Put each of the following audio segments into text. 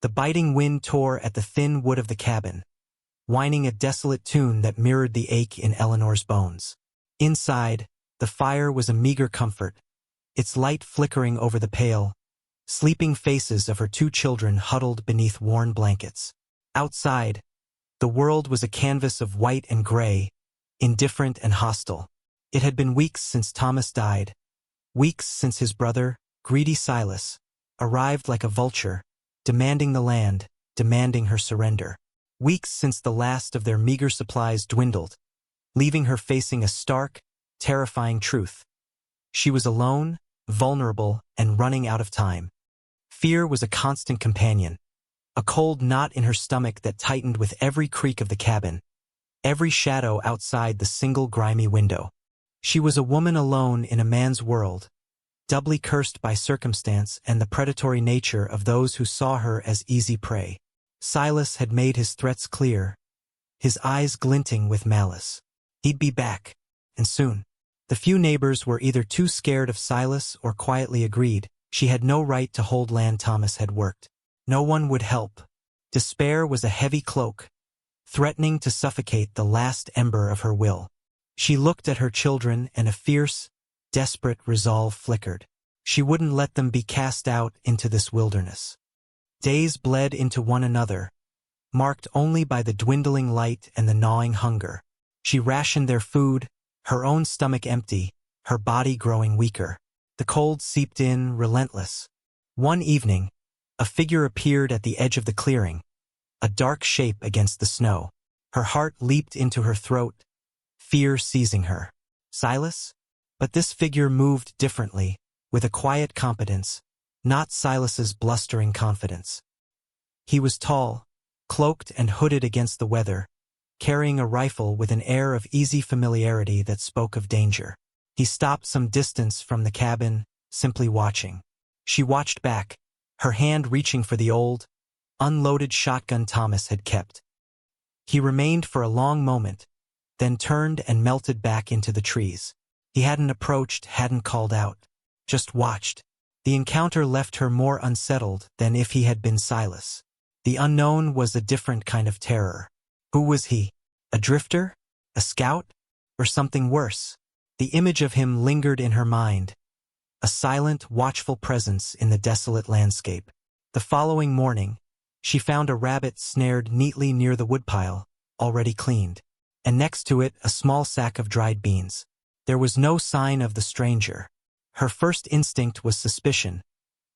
The biting wind tore at the thin wood of the cabin, whining a desolate tune that mirrored the ache in Eleanor's bones. Inside, the fire was a meager comfort, its light flickering over the pale, sleeping faces of her 2 children huddled beneath worn blankets. Outside, the world was a canvas of white and gray, indifferent and hostile. It had been weeks since Thomas died, weeks since his brother, greedy Silas, arrived like a vulture, demanding the land, demanding her surrender. Weeks since the last of their meager supplies dwindled, leaving her facing a stark, terrifying truth. She was alone, vulnerable, and running out of time. Fear was a constant companion, a cold knot in her stomach that tightened with every creak of the cabin, every shadow outside the single grimy window. She was a woman alone in a man's world, doubly cursed by circumstance and the predatory nature of those who saw her as easy prey. Silas had made his threats clear, his eyes glinting with malice. He'd be back, and soon. The few neighbors were either too scared of Silas or quietly agreed she had no right to hold land Thomas had worked. No one would help. Despair was a heavy cloak, threatening to suffocate the last ember of her will. She looked at her children and a fierce, desperate resolve flickered. She wouldn't let them be cast out into this wilderness. Days bled into one another, marked only by the dwindling light and the gnawing hunger. She rationed their food, her own stomach empty, her body growing weaker. The cold seeped in, relentless. One evening, a figure appeared at the edge of the clearing, a dark shape against the snow. Her heart leaped into her throat, fear seizing her. Silas? But this figure moved differently, with a quiet competence, not Silas's blustering confidence. He was tall, cloaked and hooded against the weather, carrying a rifle with an air of easy familiarity that spoke of danger. He stopped some distance from the cabin, simply watching. She watched back, her hand reaching for the old, unloaded shotgun Thomas had kept. He remained for a long moment, then turned and melted back into the trees. He hadn't approached, hadn't called out, just watched. The encounter left her more unsettled than if he had been Silas. The unknown was a different kind of terror. Who was he? A drifter? A scout? Or something worse? The image of him lingered in her mind, a silent, watchful presence in the desolate landscape. The following morning, she found a rabbit snared neatly near the woodpile, already cleaned, and next to it a small sack of dried beans. There was no sign of the stranger. Her first instinct was suspicion,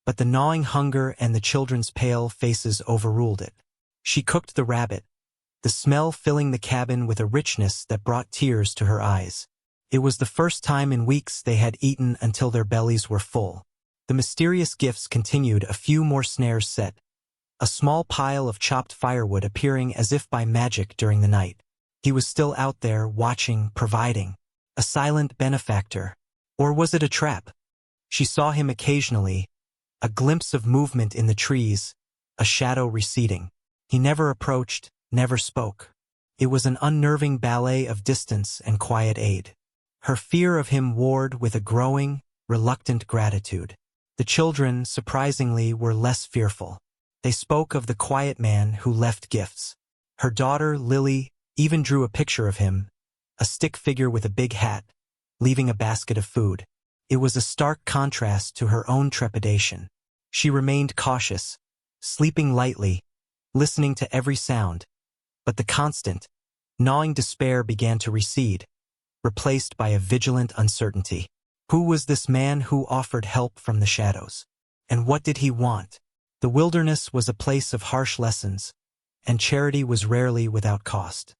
but the gnawing hunger and the children's pale faces overruled it. She cooked the rabbit, the smell filling the cabin with a richness that brought tears to her eyes. It was the first time in weeks they had eaten until their bellies were full. The mysterious gifts continued, a few more snares set, a small pile of chopped firewood appearing as if by magic during the night. He was still out there, watching, providing, a silent benefactor. Or was it a trap? She saw him occasionally, a glimpse of movement in the trees, a shadow receding. He never approached, never spoke. It was an unnerving ballet of distance and quiet aid. Her fear of him warred with a growing, reluctant gratitude. The children, surprisingly, were less fearful. They spoke of the quiet man who left gifts. Her daughter, Lily, even drew a picture of him, a stick figure with a big hat, leaving a basket of food. It was a stark contrast to her own trepidation. She remained cautious, sleeping lightly, listening to every sound. But the constant, gnawing despair began to recede, replaced by a vigilant uncertainty. Who was this man who offered help from the shadows? And what did he want? The wilderness was a place of harsh lessons, and charity was rarely without cost.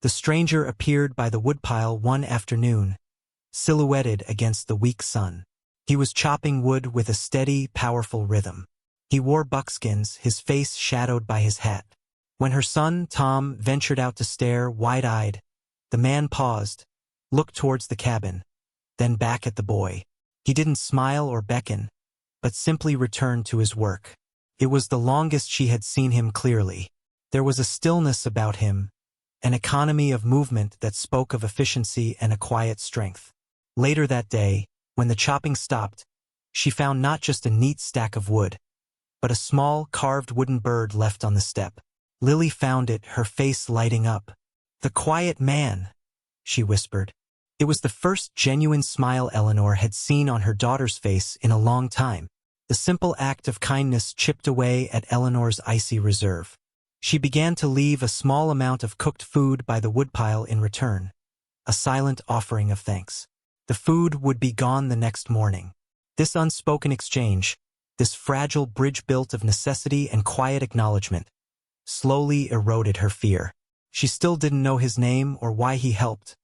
The stranger appeared by the woodpile one afternoon, silhouetted against the weak sun. He was chopping wood with a steady, powerful rhythm. He wore buckskins, his face shadowed by his hat. When her son, Tom, ventured out to stare, wide-eyed, the man paused, looked towards the cabin, then back at the boy. He didn't smile or beckon, but simply returned to his work. It was the longest she had seen him clearly. There was a stillness about him, an economy of movement that spoke of efficiency and a quiet strength. Later that day, when the chopping stopped, she found not just a neat stack of wood, but a small, carved wooden bird left on the step. Lily found it, her face lighting up. "The quiet man," she whispered. It was the first genuine smile Eleanor had seen on her daughter's face in a long time. The simple act of kindness chipped away at Eleanor's icy reserve. She began to leave a small amount of cooked food by the woodpile in return, a silent offering of thanks. The food would be gone the next morning. This unspoken exchange, this fragile bridge built of necessity and quiet acknowledgement, slowly eroded her fear. She still didn't know his name or why he helped,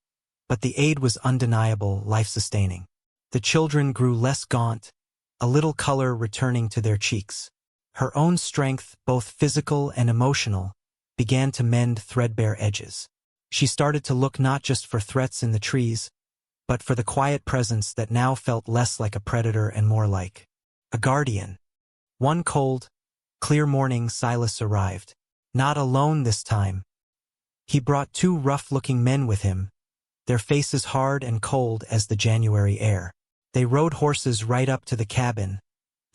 but the aid was undeniable, life-sustaining. The children grew less gaunt, a little color returning to their cheeks. Her own strength, both physical and emotional, began to mend threadbare edges. She started to look not just for threats in the trees, but for the quiet presence that now felt less like a predator and more like a guardian. One cold, clear morning Silas arrived. Not alone this time. He brought two rough-looking men with him, their faces hard and cold as the January air. They rode horses right up to the cabin,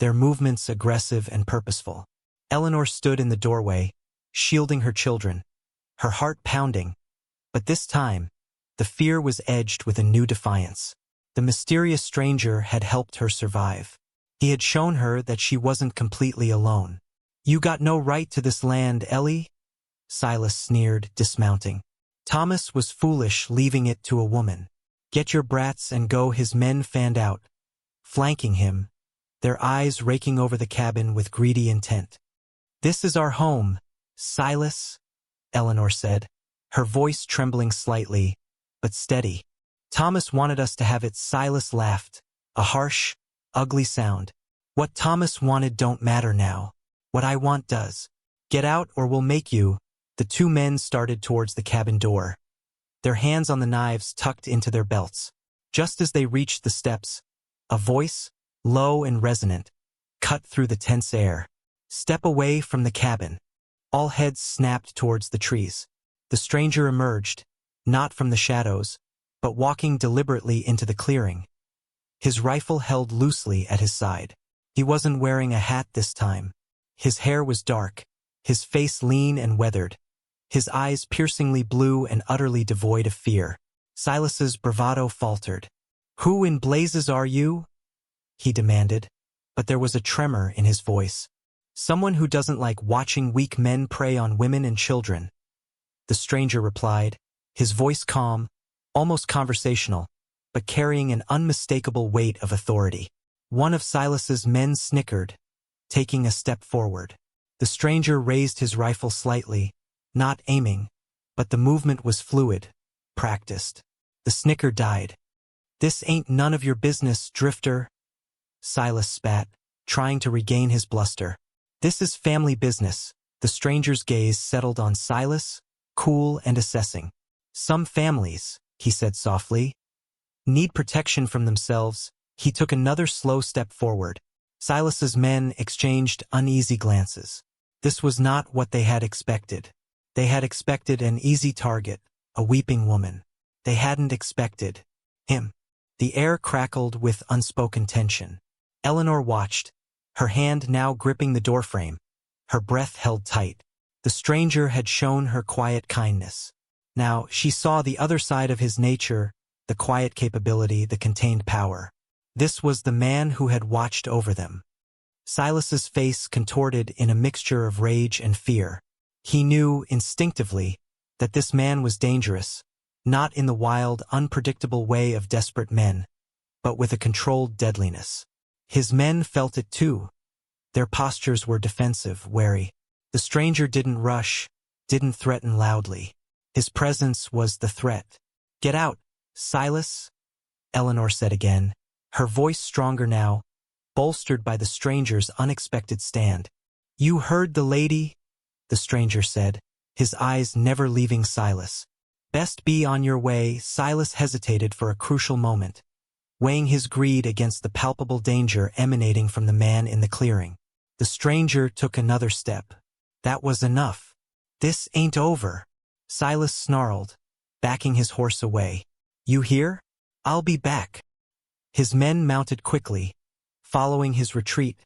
their movements aggressive and purposeful. Eleanor stood in the doorway, shielding her children, her heart pounding, but this time, the fear was edged with a new defiance. The mysterious stranger had helped her survive. He had shown her that she wasn't completely alone. "You got no right to this land, Ellie," Silas sneered, dismounting. Thomas was foolish leaving it to a woman. "Get your brats and go," his men fanned out, flanking him, their eyes raking over the cabin with greedy intent. "This is our home, Silas," Eleanor said, her voice trembling slightly, but steady. "Thomas wanted us to have it," Silas laughed, a harsh, ugly sound. "What Thomas wanted don't matter now. What I want does. Get out or we'll make you." The two men started towards the cabin door, their hands on the knives tucked into their belts. Just as they reached the steps, a voice, low and resonant, cut through the tense air. "Step away from the cabin." All heads snapped towards the trees. The stranger emerged, not from the shadows, but walking deliberately into the clearing, his rifle held loosely at his side. He wasn't wearing a hat this time. His hair was dark, his face lean and weathered, his eyes piercingly blue and utterly devoid of fear. Silas's bravado faltered. "Who in blazes are you?" he demanded, but there was a tremor in his voice. "Someone who doesn't like watching weak men prey on women and children," the stranger replied, his voice calm, almost conversational, but carrying an unmistakable weight of authority. One of Silas's men snickered, taking a step forward. The stranger raised his rifle slightly, not aiming, but the movement was fluid, practiced. The snicker died. "This ain't none of your business, drifter," Silas spat, trying to regain his bluster. "This is family business." The stranger's gaze settled on Silas, cool and assessing. "Some families," he said softly, "need protection from themselves." He took another slow step forward. Silas's men exchanged uneasy glances. This was not what they had expected. They had expected an easy target, a weeping woman. They hadn't expected him. The air crackled with unspoken tension. Eleanor watched, her hand now gripping the doorframe, her breath held tight. The stranger had shown her quiet kindness. Now she saw the other side of his nature, the quiet capability, the contained power. This was the man who had watched over them. Silas's face contorted in a mixture of rage and fear. He knew, instinctively, that this man was dangerous, not in the wild, unpredictable way of desperate men, but with a controlled deadliness. His men felt it too. Their postures were defensive, wary. The stranger didn't rush, didn't threaten loudly. His presence was the threat. "Get out, Silas," Eleanor said again, her voice stronger now, bolstered by the stranger's unexpected stand. "You heard the lady," the stranger said, his eyes never leaving Silas. "Best be on your way." Silas hesitated for a crucial moment, weighing his greed against the palpable danger emanating from the man in the clearing. The stranger took another step. That was enough. "This ain't over," Silas snarled, backing his horse away. "You hear? I'll be back." His men mounted quickly, following his retreat,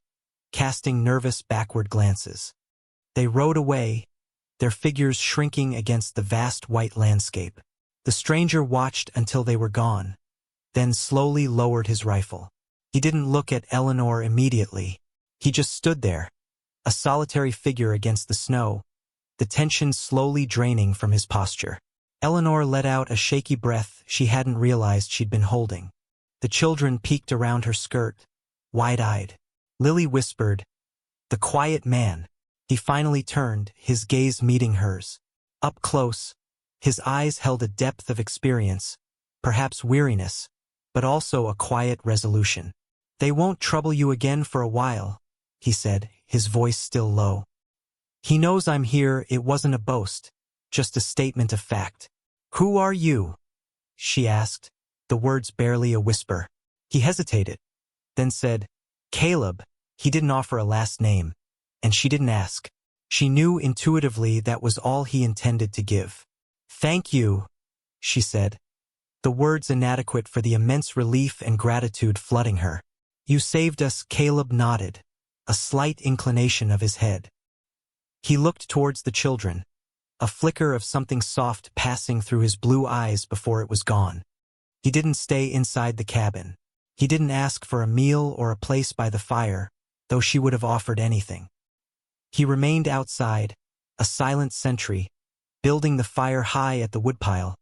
casting nervous backward glances. They rode away, their figures shrinking against the vast white landscape. The stranger watched until they were gone, then slowly lowered his rifle. He didn't look at Eleanor immediately. He just stood there, a solitary figure against the snow, the tension slowly draining from his posture. Eleanor let out a shaky breath she hadn't realized she'd been holding. The children peeked around her skirt, wide-eyed. Lily whispered, "The quiet man." He finally turned, his gaze meeting hers. Up close, his eyes held a depth of experience, perhaps weariness, but also a quiet resolution. "They won't trouble you again for a while," he said, his voice still low. "He knows I'm here. It wasn't a boast, just a statement of fact." "Who are you?" she asked, the words barely a whisper. He hesitated, then said, "Caleb." He didn't offer a last name, and she didn't ask. She knew intuitively that was all he intended to give. "Thank you," she said, the words inadequate for the immense relief and gratitude flooding her. "You saved us." Caleb nodded, a slight inclination of his head. He looked towards the children, a flicker of something soft passing through his blue eyes before it was gone. He didn't stay inside the cabin. He didn't ask for a meal or a place by the fire, though she would have offered anything. He remained outside, a silent sentry, building the fire high at the woodpile,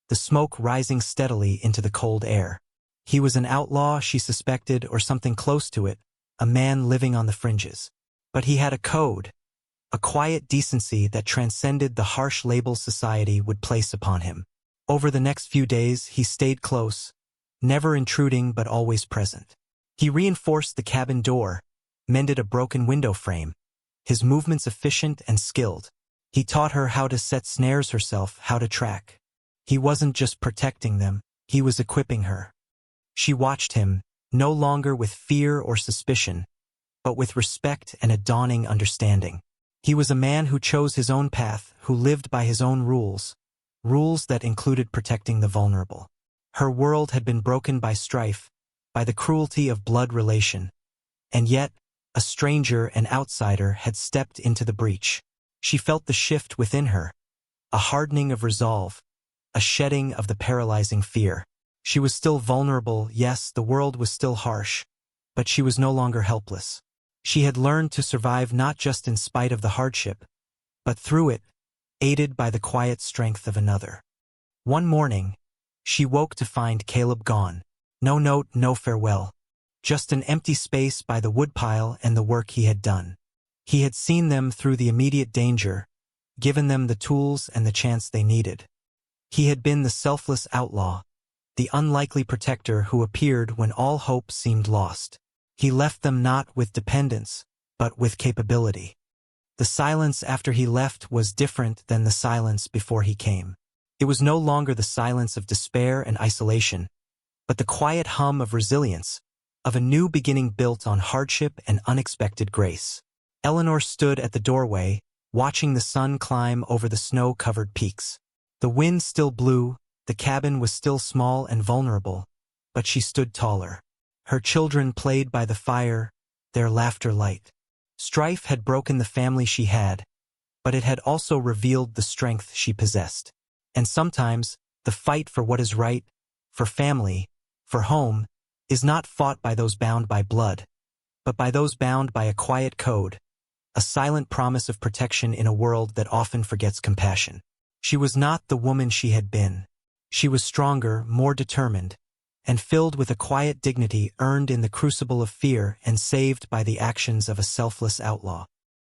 the smoke rising steadily into the cold air. He was an outlaw, she suspected, or something close to it, a man living on the fringes. But he had a code, a quiet decency that transcended the harsh labels society would place upon him. Over the next few days, he stayed close, never intruding but always present. He reinforced the cabin door, mended a broken window frame, his movements efficient and skilled. He taught her how to set snares herself, how to track. He wasn't just protecting them, he was equipping her. She watched him, no longer with fear or suspicion, but with respect and a dawning understanding. He was a man who chose his own path, who lived by his own rules, rules that included protecting the vulnerable. Her world had been broken by strife, by the cruelty of blood relation, and yet, a stranger, an outsider, had stepped into the breach. She felt the shift within her, a hardening of resolve, a shedding of the paralyzing fear. She was still vulnerable, yes, the world was still harsh, but she was no longer helpless. She had learned to survive not just in spite of the hardship, but through it, aided by the quiet strength of another. One morning, she woke to find Caleb gone. No note, no farewell. Just an empty space by the woodpile and the work he had done. He had seen them through the immediate danger, given them the tools and the chance they needed. He had been the selfless outlaw, the unlikely protector who appeared when all hope seemed lost. He left them not with dependence, but with capability. The silence after he left was different than the silence before he came. It was no longer the silence of despair and isolation, but the quiet hum of resilience, of a new beginning built on hardship and unexpected grace. Eleanor stood at the doorway, watching the sun climb over the snow-covered peaks. The wind still blew, the cabin was still small and vulnerable, but she stood taller. Her children played by the fire, their laughter light. Strife had broken the family she had, but it had also revealed the strength she possessed. And sometimes, the fight for what is right, for family, for home, is not fought by those bound by blood, but by those bound by a quiet code, a silent promise of protection in a world that often forgets compassion. She was not the woman she had been. She was stronger, more determined, and filled with a quiet dignity earned in the crucible of fear and saved by the actions of a selfless outlaw.